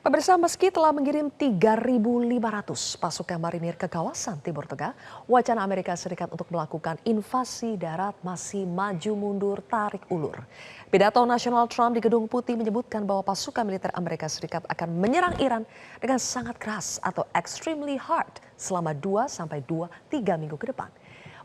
Pemirsa, meski telah mengirim 3.500 pasukan marinir ke kawasan Timur Tengah, wacana Amerika Serikat untuk melakukan invasi darat masih maju mundur tarik ulur. Pidato nasional Trump di Gedung Putih menyebutkan bahwa pasukan militer Amerika Serikat akan menyerang Iran dengan sangat keras atau extremely hard selama 2-3 minggu ke depan.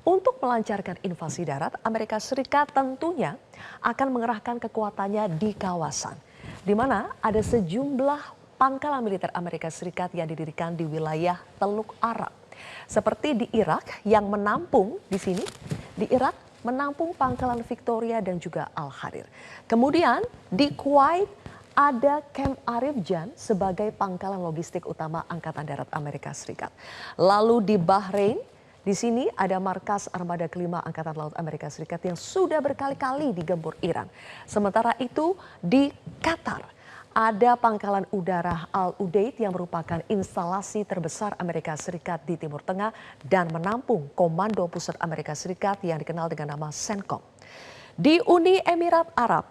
Untuk melancarkan invasi darat, Amerika Serikat tentunya akan mengerahkan kekuatannya di kawasan, di mana ada sejumlah pangkalan militer Amerika Serikat yang didirikan di wilayah Teluk Arab. Seperti di Irak yang menampung di sini, di Irak menampung pangkalan Victoria dan juga Al-Harir. Kemudian di Kuwait ada Camp Arif Jan sebagai pangkalan logistik utama Angkatan Darat Amerika Serikat. Lalu di Bahrain, di sini ada markas armada kelima Angkatan Laut Amerika Serikat yang sudah berkali-kali digempur Iran. Sementara itu di Qatar ada pangkalan udara Al Udeid yang merupakan instalasi terbesar Amerika Serikat di Timur Tengah dan menampung Komando Pusat Amerika Serikat yang dikenal dengan nama CENTCOM. Di Uni Emirat Arab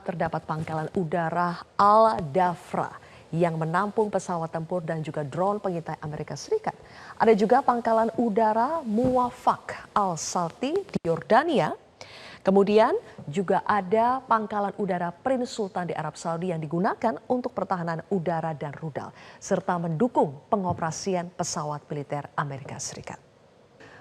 terdapat pangkalan udara Al Dhafra yang menampung pesawat tempur dan juga drone pengintai Amerika Serikat. Ada juga pangkalan udara Muwafaq Al Salti di Yordania. Kemudian juga ada pangkalan udara Prince Sultan di Arab Saudi yang digunakan untuk pertahanan udara dan rudal, serta mendukung pengoperasian pesawat militer Amerika Serikat.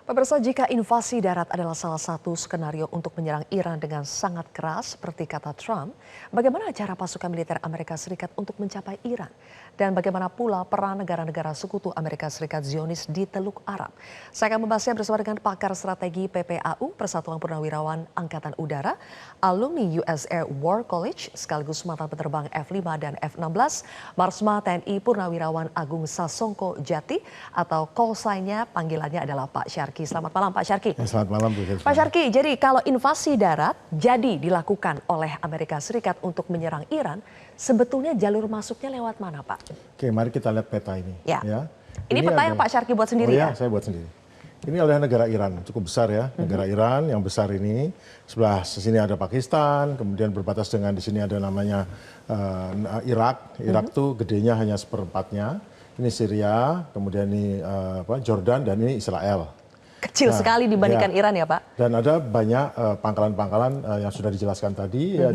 Pemirsa, jika invasi darat adalah salah satu skenario untuk menyerang Iran dengan sangat keras seperti kata Trump, bagaimana cara pasukan militer Amerika Serikat untuk mencapai Iran? Dan bagaimana pula peran negara-negara sekutu Amerika Serikat Zionis di Teluk Arab? Saya akan membahasnya bersama dengan pakar strategi PPAU, Persatuan Purnawirawan Angkatan Udara, alumni US Air War College, sekaligus mantan penerbang F-5 dan F-16, Marsma TNI Purnawirawan Agung Sasongko Jati, atau call sign-nya panggilannya adalah Pak Syarki. Selamat malam Pak Syarki. Selamat malam Bu. Pak Syarki, jadi kalau invasi darat jadi dilakukan oleh Amerika Serikat untuk menyerang Iran, sebetulnya jalur masuknya lewat mana Pak? Oke, mari kita lihat peta ini. Ya. Ini peta yang Pak Syarki buat sendiri ya? Saya buat sendiri. Ini adalah negara Iran, cukup besar ya. Negara Iran yang besar ini, sebelah sini ada Pakistan, kemudian berbatas dengan di sini ada namanya Irak. Irak tuh gedenya hanya seperempatnya. Ini Syria, kemudian ini Jordan, dan ini Israel. Kecil sekali dibandingkan Iran ya Pak? Dan ada banyak pangkalan-pangkalan yang sudah dijelaskan tadi ya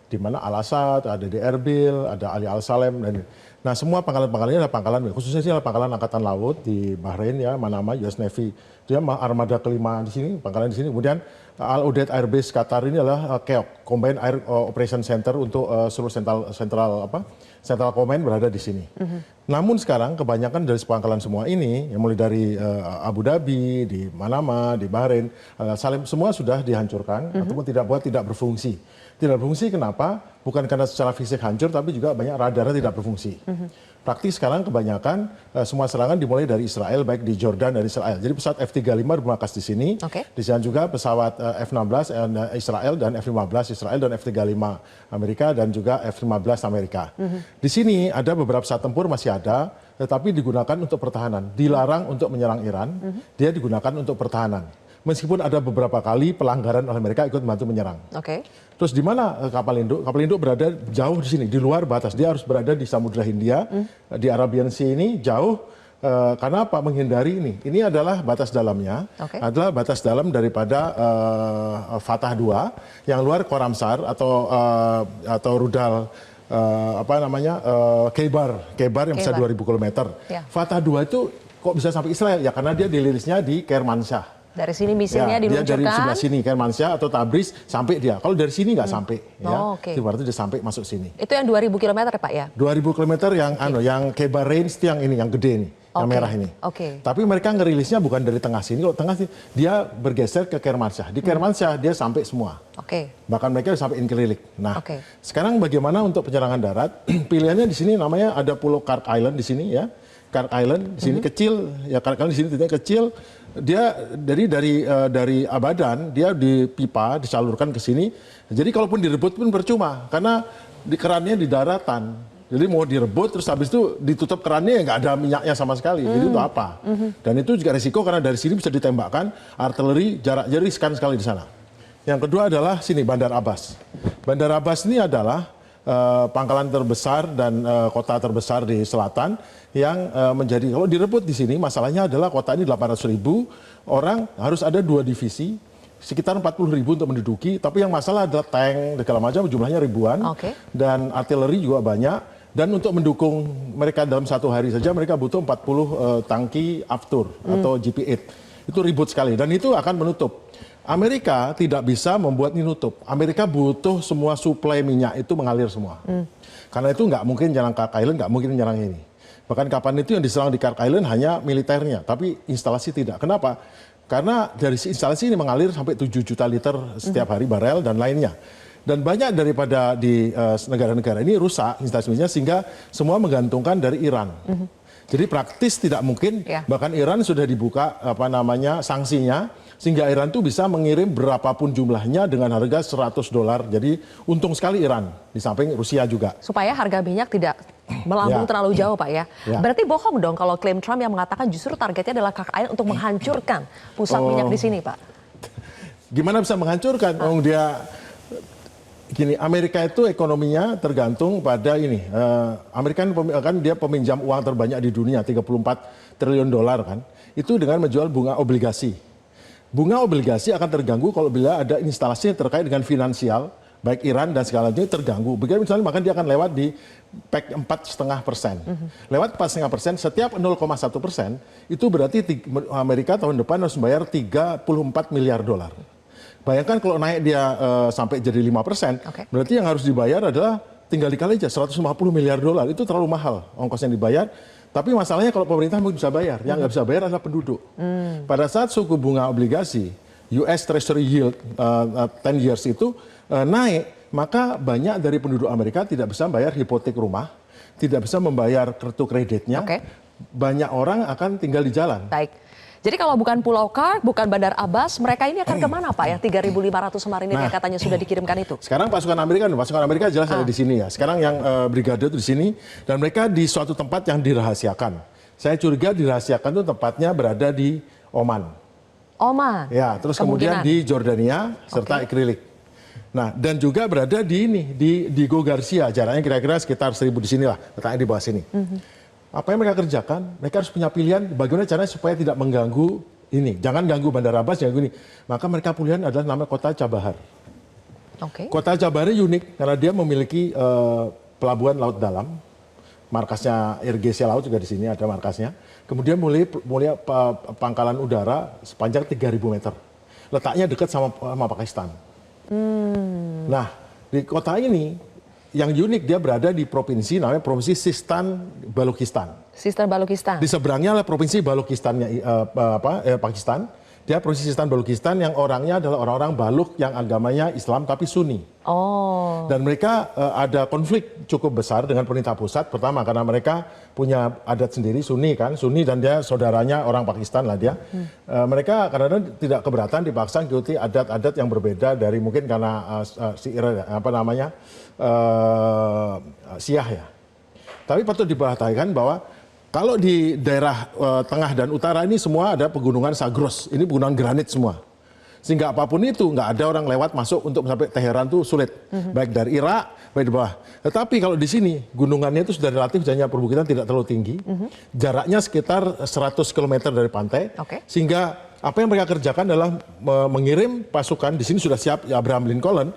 di mana Al-Assad, ada di Erbil, ada Ali Al-Salem, dan nah semua pangkalan-pangkalan ini adalah pangkalan, khususnya sih adalah pangkalan Angkatan Laut di Bahrain ya, Manama, US Navy, dia armada kelima di sini, pangkalan di sini. Kemudian Al Udeid Air Base Qatar ini adalah KEOC, Combined Air Operation Center untuk seluruh Central Command berada di sini. Namun sekarang kebanyakan dari pangkalan semua ini, yang mulai dari Abu Dhabi, di Manama, di Bahrain, Al-Salem, semua sudah dihancurkan ataupun tidak berfungsi. Tidak berfungsi kenapa? Bukan karena secara fisik hancur, tapi juga banyak radarnya tidak berfungsi. Praktis sekarang kebanyakan semua serangan dimulai dari Israel, baik di Jordan dan Israel. Jadi pesawat F-35 bermarkas di sini. Di sana juga pesawat F-16 Israel dan F-15 Israel dan F-35 Amerika dan juga F-15 Amerika. Di sini ada beberapa pesawat tempur masih ada, tetapi digunakan untuk pertahanan. Dilarang untuk menyerang Iran, dia digunakan untuk pertahanan. Meskipun ada beberapa kali pelanggaran oleh mereka ikut membantu menyerang. Terus di mana kapal induk? Kapal induk berada jauh di sini, di luar batas. Dia harus berada di Samudra Hindia, di Arabian Sea ini jauh. Karena apa? Menghindari ini. Ini adalah batas dalamnya, adalah batas dalam daripada Fatah II, yang luar Khoramsar atau rudal Khaybar yang bisa 2.000 km. Fatah II itu kok bisa sampai Israel? Ya karena dia dirilisnya di Kermanshah. Dari sini misilnya diluncurkan? Dia dari sebelah sini, Kermanshah atau Tabriz, sampai dia. Kalau dari sini nggak sampai. Itu berarti dia sampai masuk sini. Itu yang 2.000 km ya Pak ya? 2.000 km yang Khaybar Range itu yang ini, yang gede nih. Yang merah ini. Tapi mereka ngerilisnya bukan dari tengah sini. Kalau tengah sini, dia bergeser ke Kermanshah. Di Kermanshah dia sampai semua. Bahkan mereka sampai Incirlik. Nah, sekarang bagaimana untuk penyerangan darat? Pilihannya di sini namanya ada Pulau Kart Island di sini ya. Kart Island di sini kecil, ya Kart Island di sini titiknya kecil. Dia dari Abadan dia dipipa disalurkan ke sini. Jadi kalaupun direbut pun percuma karena di kerannya di daratan. Jadi mau direbut terus habis itu ditutup kerannya nggak ada minyaknya sama sekali. Jadi itu apa? Dan itu juga risiko karena dari sini bisa ditembakkan artileri jarak riskan sekali di sana. Yang kedua adalah sini Bandar Abbas. Bandar Abbas ini adalah pangkalan terbesar dan kota terbesar di selatan yang menjadi, kalau direbut di sini masalahnya adalah kota ini 800.000 orang, harus ada 2 divisi, sekitar 40.000 untuk menduduki, tapi yang masalah adalah tank, segala macam jumlahnya ribuan, dan artileri juga banyak. Dan untuk mendukung mereka dalam satu hari saja mereka butuh 40 tangki Aftur atau GP8. Itu ribut sekali dan itu akan menutup. Amerika tidak bisa membuat ini nutup. Amerika butuh semua suplai minyak itu mengalir semua. Karena itu nggak mungkin nyerang Clark Island, nggak mungkin nyerang ini. Bahkan kapan itu yang diserang di Clark Island hanya militernya, tapi instalasi tidak. Kenapa? Karena dari instalasi ini mengalir sampai 7 juta liter setiap hari barel dan lainnya. Dan banyak daripada di negara-negara ini rusak instalasinya sehingga semua menggantungkan dari Iran. Jadi praktis tidak mungkin, bahkan Iran sudah dibuka sanksinya sehingga Iran itu bisa mengirim berapapun jumlahnya dengan harga $100. Jadi untung sekali Iran di samping Rusia juga. Supaya harga minyak tidak melambung terlalu jauh Pak ya. Berarti bohong dong kalau klaim Trump yang mengatakan justru targetnya adalah Clark Island untuk menghancurkan pusat minyak di sini Pak. Gimana bisa menghancurkan? Dia gini, Amerika itu ekonominya tergantung pada ini. Amerika kan dia peminjam uang terbanyak di dunia, $34 triliun kan. Itu dengan menjual bunga obligasi. Bunga obligasi akan terganggu kalau bila ada instalasi yang terkait dengan finansial, baik Iran dan segala macam terganggu. Begitu misalnya maka dia akan lewat di PEC 4,5%. Lewat 4,5%, setiap 0,1% itu berarti Amerika tahun depan harus membayar $34 miliar. Bayangkan kalau naik dia sampai jadi 5%, berarti yang harus dibayar adalah tinggal dikali aja $150 miliar. Itu terlalu mahal ongkos yang dibayar. Tapi masalahnya kalau pemerintah mungkin bisa bayar, yang nggak bisa bayar adalah penduduk. Pada saat suku bunga obligasi US Treasury Yield 10 years itu naik, maka banyak dari penduduk Amerika tidak bisa bayar hipotek rumah, tidak bisa membayar kartu kreditnya. Banyak orang akan tinggal di jalan. Baik. Jadi kalau bukan Pulau Clark, bukan Bandar Abbas, mereka ini akan kemana Pak yang 3.500 marinir yang katanya sudah dikirimkan itu? Sekarang pasukan Amerika jelas ada di sini ya. Sekarang yang brigade itu di sini dan mereka di suatu tempat yang dirahasiakan. Saya curiga dirahasiakan itu tempatnya berada di Oman. Oman. Ya, terus kemudian di Jordania serta Ikrilik. Nah, dan juga berada di ini di Go Garcia, jaraknya kira-kira sekitar 1.000 di sini lah, letaknya di bawah sini. Apa yang mereka kerjakan? Mereka harus punya pilihan bagaimana caranya supaya tidak mengganggu ini. Jangan ganggu Bandar Abbas, jangan gini. Maka mereka pilihan adalah nama kota Chabahar. Kota Chabahar unik karena dia memiliki pelabuhan laut dalam. Markasnya RGC Laut juga di sini ada markasnya. Kemudian mulai pangkalan udara sepanjang 3.000 meter. Letaknya dekat sama Pakistan. Nah, di kota ini yang unik dia berada di provinsi namanya Provinsi Sistan Balochistan. Sistan Balochistan. Di seberangnya adalah Provinsi Balochistannya Pakistan. Dia Provinsi Sistan Balochistan yang orangnya adalah orang-orang Baloch yang agamanya Islam tapi Sunni. Dan mereka ada konflik cukup besar dengan pemerintah pusat. Pertama karena mereka punya adat sendiri Sunni kan, Sunni dan dia saudaranya orang Pakistan lah dia. Mereka kadang-kadang tidak keberatan dipaksa mengikuti adat-adat yang berbeda dari mungkin karena Syiah ya. Tapi patut diperhatikan bahwa kalau di daerah tengah dan utara ini semua ada pegunungan Zagros, ini pegunungan granit semua. Sehingga apapun itu nggak ada orang lewat masuk untuk sampai Teheran itu sulit, baik dari Irak, baik di bawah. Tetapi kalau di sini gunungannya itu sudah relatif hanya perbukitan tidak terlalu tinggi, jaraknya sekitar 100 km dari pantai, sehingga apa yang mereka kerjakan adalah mengirim pasukan. Di sini sudah siap Abraham Lincoln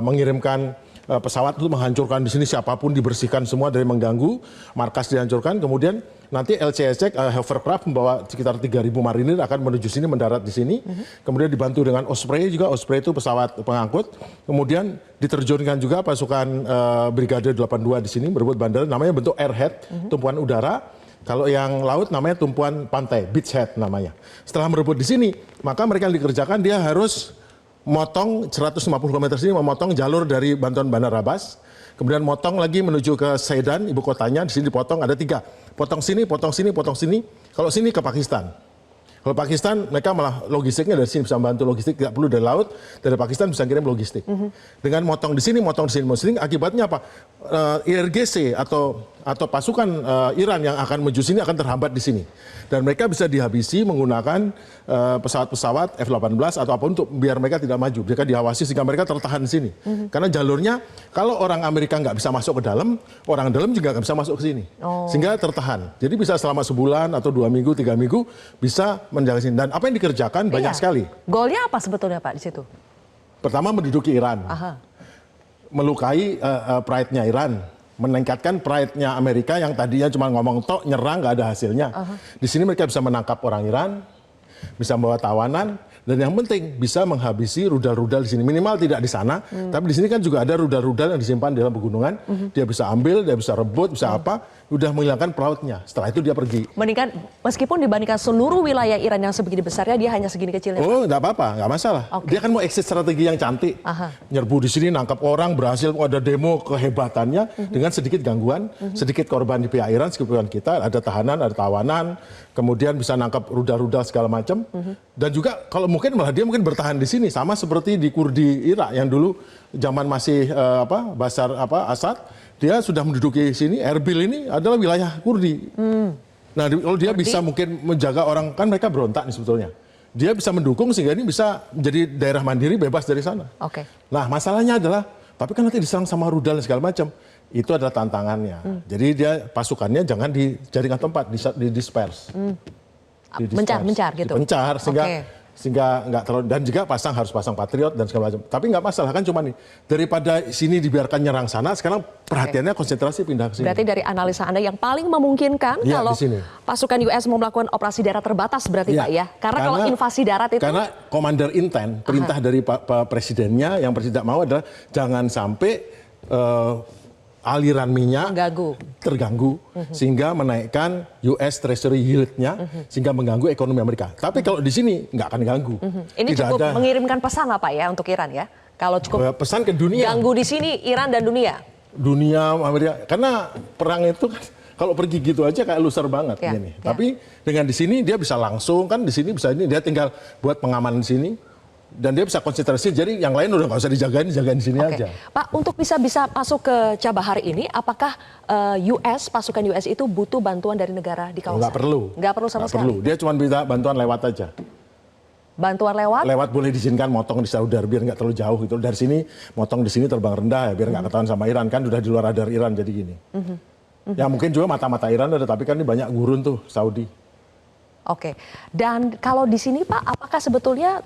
mengirimkan pesawat untuk menghancurkan di sini siapapun, dibersihkan semua dari mengganggu, markas dihancurkan, kemudian nanti LCS hovercraft membawa sekitar 3.000 marinir akan menuju sini, mendarat di sini, kemudian dibantu dengan Osprey juga, Osprey itu pesawat pengangkut, kemudian diterjunkan juga pasukan Brigade 82 di sini berebut bandara, namanya bentuk airhead, tumpuan udara. Kalau yang laut namanya tumpuan pantai, beachhead namanya. Setelah merebut di sini, maka mereka yang dikerjakan dia harus motong 150 km sini, memotong jalur dari Bantuan Bandar Abbas, kemudian motong lagi menuju ke Sedan, ibu kotanya, di sini dipotong ada 3. Potong sini, potong sini, potong sini. Kalau sini ke Pakistan. Kalau Pakistan, mereka malah logistiknya dari sini bisa membantu logistik, tidak perlu dari laut, dari Pakistan bisa kirim logistik. Dengan motong di sini, akibatnya apa? IRGC atau atau pasukan Iran yang akan menuju sini akan terhambat di sini. Dan mereka bisa dihabisi menggunakan pesawat-pesawat F-18 atau apa untuk biar mereka tidak maju. Mereka diawasi sehingga mereka tertahan di sini. Karena jalurnya kalau orang Amerika nggak bisa masuk ke dalam, orang dalam juga nggak bisa masuk ke sini. Sehingga tertahan. Jadi bisa selama sebulan atau 2 minggu, 3 minggu bisa menjaga sini. Dan apa yang dikerjakan banyak sekali. Golnya apa sebetulnya Pak di situ? Pertama menduduki Iran. Melukai pride-nya Iran. Meningkatkan pride-nya Amerika yang tadinya cuma ngomong tok, nyerang, nggak ada hasilnya. Di sini mereka bisa menangkap orang Iran, bisa membawa tawanan, dan yang penting bisa menghabisi rudal-rudal di sini. Minimal tidak di sana, tapi di sini kan juga ada rudal-rudal yang disimpan di dalam pegunungan. Dia bisa ambil, dia bisa rebut, bisa apa, udah menghilangkan pelautnya. Setelah itu dia pergi. Meskipun dibandingkan seluruh wilayah Iran yang sebegini besarnya, dia hanya segini kecilnya. Oh, nggak apa-apa, nggak masalah. Dia kan mau exit strategi yang cantik. Nyerbu di sini, nangkap orang, berhasil ada demo kehebatannya dengan sedikit gangguan, sedikit korban di pihak Iran, sedikit kita, ada tahanan, ada tawanan, kemudian bisa nangkap rudal-rudal segala macam. Dan juga kalau mungkin malah dia mungkin bertahan di sini, sama seperti di Kurdi Irak yang dulu zaman masih Bashar Assad. Dia sudah menduduki sini, Erbil ini adalah wilayah Kurdi. Nah, kalau dia bisa mungkin menjaga orang, kan mereka berontak nih sebetulnya. Dia bisa mendukung sehingga ini bisa menjadi daerah mandiri bebas dari sana. Nah, masalahnya adalah, tapi kan nanti diserang sama rudal dan segala macam. Itu adalah tantangannya. Jadi dia pasukannya jangan dijadikan tempat, di-disperse. Mencar gitu? Mencar, sehingga nggak terlalu, dan juga harus pasang Patriot dan segala macam. Tapi nggak masalah kan, cuma nih daripada sini dibiarkan nyerang sana, sekarang perhatiannya konsentrasi pindah ke sini. Berarti dari analisa Anda yang paling memungkinkan kalau pasukan US mau melakukan operasi darat terbatas berarti Pak ya? Karena kalau invasi darat itu... Karena Commander Intent, perintah dari Pak Presidennya yang Presiden mau adalah jangan sampai aliran minyak terganggu sehingga menaikkan US Treasury yield-nya sehingga mengganggu ekonomi Amerika. Tapi kalau di sini nggak akan ganggu. Ini cukup mengirimkan pesan apa ya untuk Iran ya? Kalau cukup pesan ke dunia. Ganggu di sini Iran dan dunia. Dunia Amerika, karena perang itu kan kalau pergi gitu aja kayak loser banget gini. Tapi dengan di sini dia bisa langsung kan, di sini bisa ini dia tinggal buat pengamanan di sini. Dan dia bisa konsentrasi, jadi yang lain udah nggak usah dijagain di sini aja. Pak, untuk bisa masuk ke Chabahar ini, apakah pasukan US itu butuh bantuan dari negara di kawasan? Nggak perlu. Nggak perlu sama sekali? Dia cuma minta bantuan lewat aja. Bantuan lewat? Lewat boleh diizinkan motong di Saudi biar nggak terlalu jauh gitu. Dari sini motong di sini terbang rendah ya, biar nggak ketahuan sama Iran, kan udah di luar radar Iran jadi gini. Ya mungkin juga mata-mata Iran ada, tapi kan ini banyak gurun tuh Saudi. Dan kalau di sini Pak, apakah sebetulnya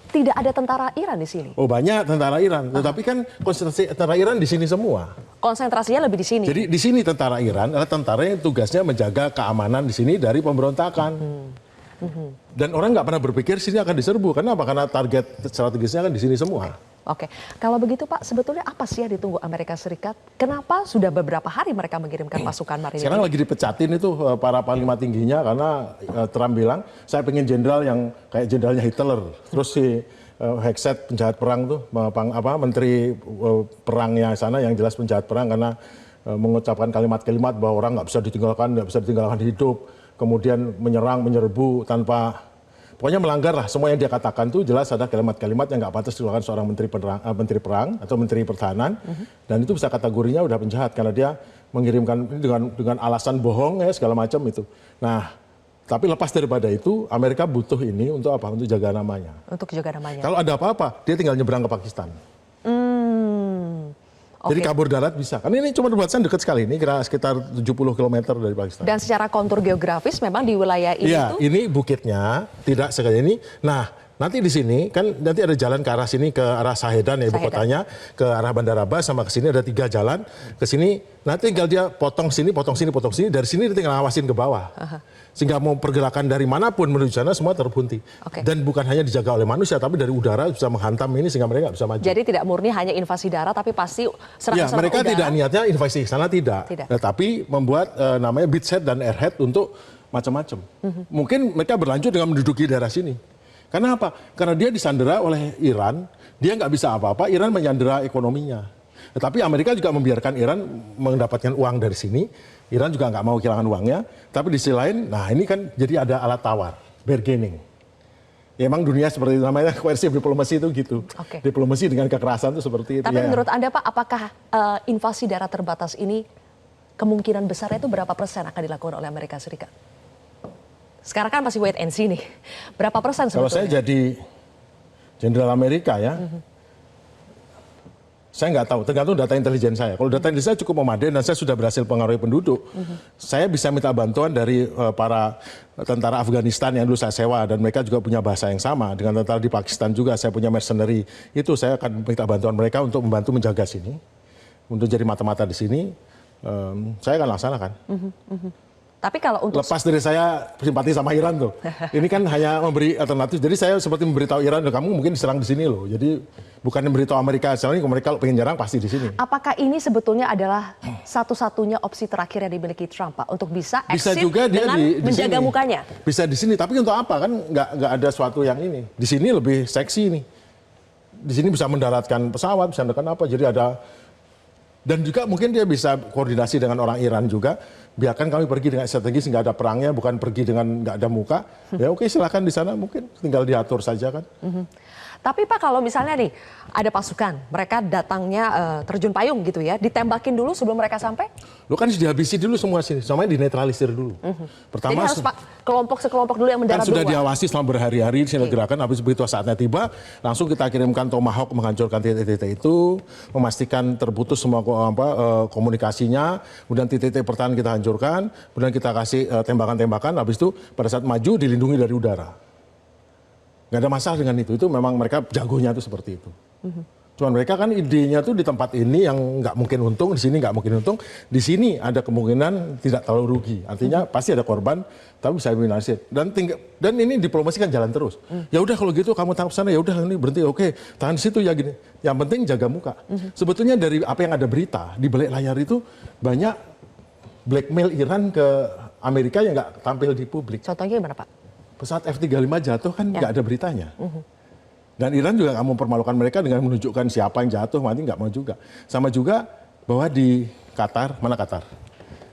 tidak ada tentara Iran di sini? Oh, banyak tentara Iran, tetapi kan konsentrasi tentara Iran di sini semua. Konsentrasinya lebih di sini. Jadi di sini tentara Iran adalah tentara yang tugasnya menjaga keamanan di sini dari pemberontakan. Dan orang nggak pernah berpikir sini akan diserbu, karena apa? Karena target strategisnya kan di sini semua. Kalau begitu Pak, sebetulnya apa sih yang ditunggu Amerika Serikat? Kenapa sudah beberapa hari mereka mengirimkan pasukan marinir? Sekarang lagi dipecatin itu para panglima tingginya, karena Trump bilang, saya pengen jenderal yang kayak jenderalnya Hitler. Terus si Hegseth penjahat perang tuh, menteri perangnya sana yang jelas penjahat perang karena mengucapkan kalimat-kalimat bahwa orang nggak bisa ditinggalkan hidup. Kemudian menyerbu tanpa... Pokoknya melanggar lah, semua yang dia katakan tuh jelas ada kalimat-kalimat yang nggak pantas dilakukan seorang menteri perang atau menteri pertahanan, dan itu bisa kategorinya udah penjahat karena dia mengirimkan dengan alasan bohong ya segala macam itu. Nah, tapi lepas daripada itu, Amerika butuh ini untuk apa? Untuk jaga namanya. Untuk jaga namanya. Kalau ada apa-apa, dia tinggal nyebrang ke Pakistan. Jadi kabur darat bisa. Kan ini cuma perbatasan dekat sekali, ini kira sekitar 70 km dari Pakistan. Dan secara kontur geografis memang di wilayah ini ini bukitnya tidak sekali ini. Nah, nanti di sini kan nanti ada jalan ke arah sini, ke arah Sahedan ya ibu kotanya, ke arah Bandar Abbas, sama ke sini ada 3 jalan. Ke sini nanti tinggal dia potong sini, dari sini dia tinggal ngawasin ke bawah. Sehingga mau pergerakan dari manapun menuju sana semua terhenti. Dan bukan hanya dijaga oleh manusia, tapi dari udara bisa menghantam ini sehingga mereka nggak bisa maju. Jadi tidak murni hanya invasi darat, tapi pasti serangan-serangan udara. Mereka tidak niatnya invasi sana tidak. Tapi membuat namanya beachhead dan airhead untuk macam-macam. Mungkin mereka berlanjut dengan menduduki daerah sini. Karena apa? Karena dia disandera oleh Iran, dia nggak bisa apa-apa, Iran menyandera ekonominya. Tetapi Amerika juga membiarkan Iran mendapatkan uang dari sini. Iran juga nggak mau kehilangan uangnya, tapi di sisi lain, nah ini kan jadi ada alat tawar, bargaining. Ya, emang dunia seperti itu, namanya coercive diplomasi itu gitu. Diplomasi dengan kekerasan itu seperti itu. Tapi menurut Anda Pak, apakah invasi darat terbatas ini kemungkinan besarnya itu berapa persen akan dilakukan oleh Amerika Serikat? Sekarang kan masih wait and see nih. Berapa persen sebetulnya? Kalau saya jadi Jenderal Amerika ya, saya nggak tahu, tergantung data intelijen saya. Kalau data intelijen saya cukup memadai dan saya sudah berhasil pengaruhi penduduk, saya bisa minta bantuan dari para tentara Afghanistan yang dulu saya sewa dan mereka juga punya bahasa yang sama. Dengan tentara di Pakistan juga saya punya mercenary, itu saya akan minta bantuan mereka untuk membantu menjaga sini, untuk jadi mata-mata di sini. Saya akan laksanakan. Tapi kalau untuk Lepas dari saya simpati sama Iran tuh, ini kan hanya memberi alternatif. Jadi saya seperti memberitahu Iran, kamu mungkin diserang di sini loh. Jadi bukan memberitahu Amerika, sekarang ini mereka kalau pengen nyerang pasti di sini. apakah ini sebetulnya adalah satu-satunya opsi terakhir yang dimiliki Trump, Pak, untuk bisa Bisa exit juga dia dengan di menjaga sini. mukanya? Bisa di sini, tapi untuk apa kan nggak ada suatu yang ini. Di sini lebih seksi nih. Di sini bisa mendaratkan pesawat, bisa mendaratkan apa. Jadi ada, dan juga mungkin dia bisa koordinasi dengan orang Iran juga. Biarkan kami pergi dengan strategi sehingga ada perangnya, bukan pergi dengan nggak ada muka. Ya oke, silakan di sana, mungkin tinggal diatur saja kan. Tapi Pak, kalau misalnya nih ada pasukan, mereka datangnya terjun payung gitu ya, ditembakin dulu sebelum mereka sampai? Lo kan dihabisi dulu semua sini, semuanya dinetralisir dulu. Jadi Pertama harus Pak, kelompok-sekelompok dulu yang kan mendarat sudah duluan. diawasi selama berhari-hari di gerakan, habis begitu saatnya tiba, langsung kita kirimkan Tomahawk menghancurkan titik-titik itu, memastikan terputus semua komunikasinya, kemudian titik-titik pertahanan kita hancurkan, kemudian kita kasih tembakan-tembakan, habis itu pada saat maju dilindungi dari udara. Nggak ada masalah dengan itu memang mereka jagonya itu seperti itu. Cuman mereka kan idenya tuh di tempat ini yang nggak mungkin untung, di sini nggak mungkin untung, di sini ada kemungkinan tidak terlalu rugi. Artinya pasti ada korban, tapi bisa minimalisir. Dan ini diplomasi kan jalan terus. Ya udah kalau gitu kamu tangkap sana, ya udah ini berhenti, oke, tahan di situ ya gini. Yang penting jaga muka. Sebetulnya dari apa yang ada berita di balik layar itu banyak blackmail Iran ke Amerika yang nggak tampil di publik. Contohnya gimana Pak? Pesawat F-35 jatuh kan nggak ada beritanya. Dan Iran juga nggak mau mempermalukan mereka dengan menunjukkan siapa yang jatuh, mati nggak mau juga. Sama juga bahwa di Qatar, mana Qatar?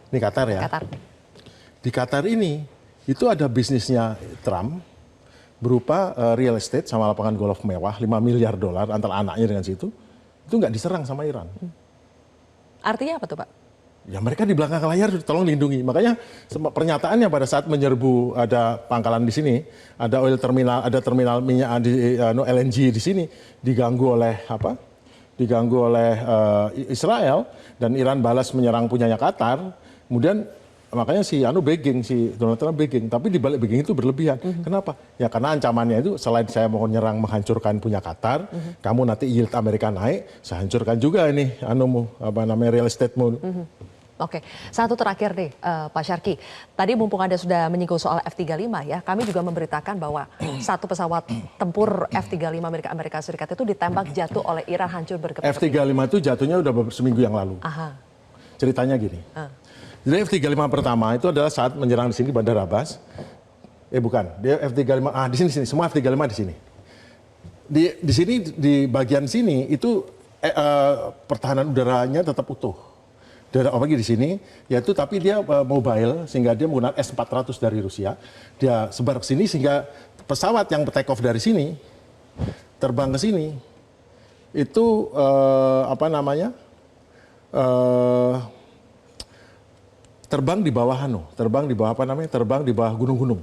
Ini Qatar ya. Qatar. Di Qatar ini, itu ada bisnisnya Trump berupa real estate sama lapangan golf mewah, 5 miliar dolar antara anaknya dengan situ. Itu nggak diserang sama Iran. Artinya apa tuh Pak? Ya mereka di belakang layar tolong lindungi. Makanya pernyataannya pada saat menyerbu ada pangkalan di sini, ada oil terminal, ada terminal minyak di LNG di sini diganggu oleh apa? Diganggu oleh Israel dan Iran balas menyerang punyanya Qatar. Kemudian makanya si Donald Trump begging, tapi di balik begging itu berlebihan. Kenapa? Ya karena ancamannya itu selain saya mau nyerang menghancurkan punya Qatar, kamu nanti yield Amerika naik, saya hancurkan juga ini real estate-mu. Oke, satu terakhir nih Pak Syarki. Tadi mumpung Anda sudah menyinggung soal F-35 ya, kami juga memberitakan bahwa satu pesawat tempur F-35 Amerika Serikat itu ditembak jatuh oleh Iran, hancur berkeping-keping. F-35 itu jatuhnya udah seminggu yang lalu. Aha. Ceritanya gini. Jadi F-35 pertama itu adalah saat menyerang di sini Bandar Abbas. Bukan, dia F-35, di sini, semua F-35 di sini. Di sini, di bagian sini itu pertahanan udaranya tetap utuh. Apalagi di sini, yaitu tapi dia mobile sehingga dia menggunakan S-400 dari Rusia. Dia sebar ke sini sehingga pesawat yang take off dari sini terbang ke sini itu terbang di bawah terbang di bawah gunung-gunung.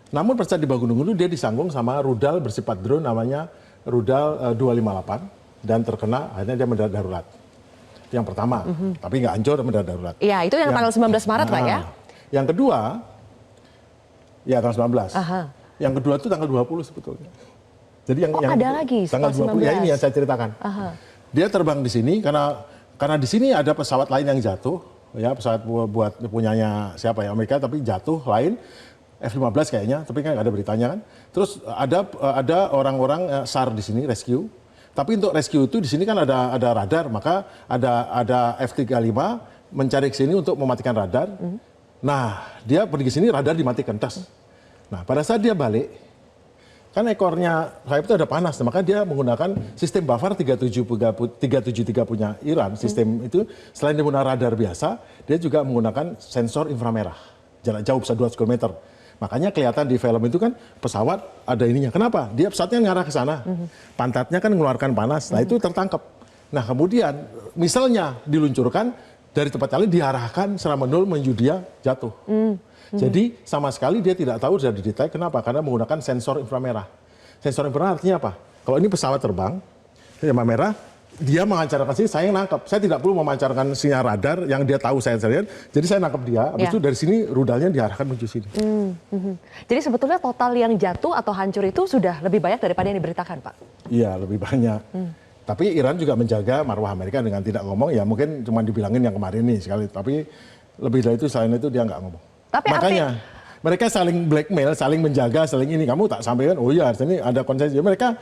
Namun pada saat di bawah gunung-gunung dia disanggung sama rudal bersifat drone namanya rudal 258 dan terkena akhirnya dia mendarat darurat. Itu yang pertama, tapi nggak hancur mendarat darurat. Iya, itu yang tanggal 19 Maret Pak ya? Yang kedua, ya tanggal 19. Aha. Yang kedua itu tanggal 20 sebetulnya. Jadi yang ada lagi tanggal 20 ya ini yang saya ceritakan. Aha. Dia terbang di sini karena di sini ada pesawat lain yang jatuh, ya pesawat buat punyanya siapa ya Amerika tapi jatuh lain F-15 kayaknya, tapi kan nggak ada beritanya kan. Terus ada orang-orang SAR di sini rescue. Tapi untuk rescue itu di sini kan ada radar, maka ada F-35 mencari ke sini untuk mematikan radar. Nah, dia pergi ke sini radar dimatikan tas. Nah, pada saat dia balik, kan ekornya sayap itu ada panas, maka dia menggunakan sistem buffer 373 punya Iran. Sistem itu selain dia menggunakan radar biasa, dia juga menggunakan sensor inframerah jarak jauh bisa 200 km. Makanya kelihatan di film itu kan pesawat ada ininya. Kenapa? Dia pesawatnya ngarah ke sana. Pantatnya kan mengeluarkan panas. Nah itu tertangkap. Nah kemudian misalnya diluncurkan dari tempatnya lain diarahkan secara manual menuju dia jatuh. Jadi sama sekali dia tidak tahu sudah didetek. Kenapa? Karena menggunakan sensor inframerah. Sensor inframerah artinya apa? Kalau ini pesawat terbang, inframerah, dia memancarkan sini, saya yang nangkap. Saya tidak perlu memancarkan sinyal radar yang dia tahu saya lihat. Jadi saya nangkap dia, habis itu dari sini rudalnya diarahkan menuju sini. Jadi sebetulnya total yang jatuh atau hancur itu sudah lebih banyak daripada yang diberitakan, Pak? Iya, lebih banyak. Tapi Iran juga menjaga marwah Amerika dengan tidak ngomong, ya mungkin cuma dibilangin yang kemarin nih sekali. Tapi lebih dari itu, selain itu dia nggak ngomong. Tapi makanya mereka saling blackmail, saling menjaga, saling ini. Kamu tak sampaikan, oh iya, ini ada konsensus. Mereka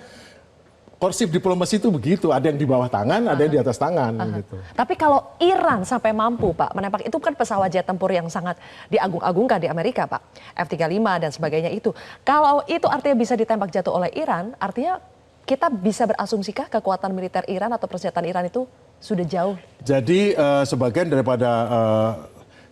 korsif diplomasi itu begitu, ada yang di bawah tangan, ada yang di atas tangan. Gitu. Tapi kalau Iran sampai mampu, Pak, menembak, itu kan pesawat jet tempur yang sangat diagung-agungkan di Amerika, Pak. F-35 dan sebagainya itu. Kalau itu artinya bisa ditembak jatuh oleh Iran, artinya kita bisa berasumsikah kekuatan militer Iran atau persenjataan Iran itu sudah jauh? Jadi sebagian daripada,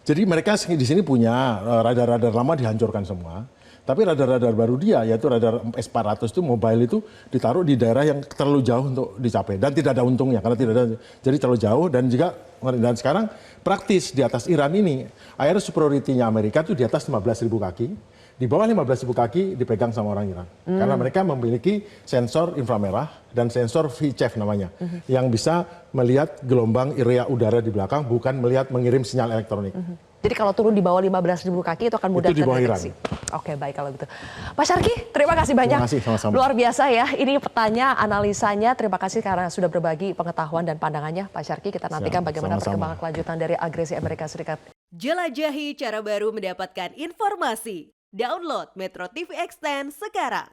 jadi mereka di sini punya radar-radar lama dihancurkan semua. Tapi radar-radar baru dia, yaitu radar S-400 itu mobile itu ditaruh di daerah yang terlalu jauh untuk dicapai. Dan tidak ada untungnya, karena tidak ada, jadi terlalu jauh dan juga, dan sekarang praktis di atas Iran ini, air superiority-nya Amerika itu di atas 15.000 kaki, di bawah 15.000 kaki dipegang sama orang Iran. Karena mereka memiliki sensor inframerah dan sensor VCHF namanya, yang bisa melihat gelombang area udara di belakang, bukan melihat mengirim sinyal elektronik. Jadi kalau turun di bawah 15.000 kaki itu akan mudah terdeteksi. Oke, baik kalau gitu. Pak Syarki, terima kasih banyak. Terima kasih, sama-sama. Luar biasa ya. Ini petanya, analisanya. Terima kasih karena sudah berbagi pengetahuan dan pandangannya. Pak Syarki, kita nantikan bagaimana perkembangan kelanjutan dari agresi Amerika Serikat. Jelajahi cara baru mendapatkan informasi. Download Metro TV Extend sekarang.